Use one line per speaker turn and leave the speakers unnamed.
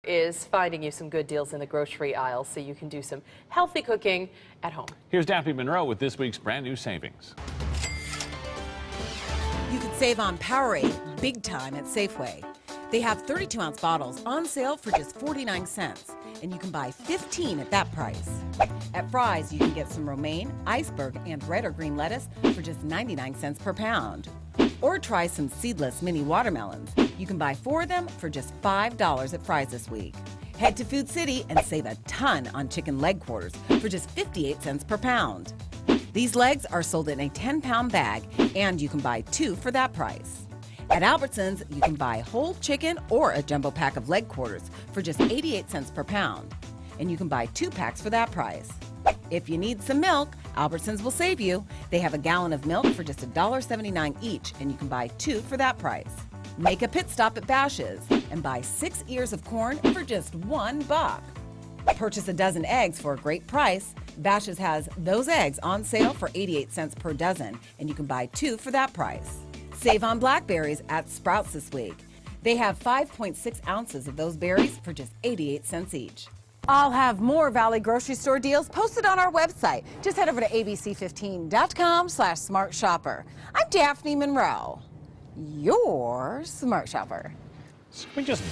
Is finding you some good deals in the grocery aisle so you can do some healthy cooking at home.
Here's Daphne Monroe with this week's brand new savings.
You could save on Powerade big time at Safeway. They have 32-ounce bottles on sale for just 49 cents, and you can buy 15 at that price. At Fry's, you can get some romaine, iceberg, and red or green lettuce for just 99 cents per pound. Or try some seedless mini watermelons. You can buy 4 of them for just $5 at Fry's this week. Head to Food City and save a ton on chicken leg quarters for just 58 cents per pound. These legs are sold in a 10-pound bag, and you can buy 2 for that price. At Albertsons, you can buy whole chicken or a jumbo pack of leg quarters for just 88 cents per pound, and you can buy 2 packs for that price. If you need some milk, Albertsons will save you. They have a gallon of milk for just $1.79 each, and you can buy 2 for that price. Make a pit stop at Bash's' and buy 6 ears of corn for just $1. Purchase a dozen eggs for a great price. Bash's' has those eggs on sale for 88 cents per dozen, and you can buy 2 for that price. Save on blackberries at Sprouts this week. They have 5.6 ounces of those berries for just 88 cents each. I'll have more Valley grocery store deals posted on our website. Just head over to abc15.com/smart shopper. I'm Daphne Monroe, your smart shopper.
We just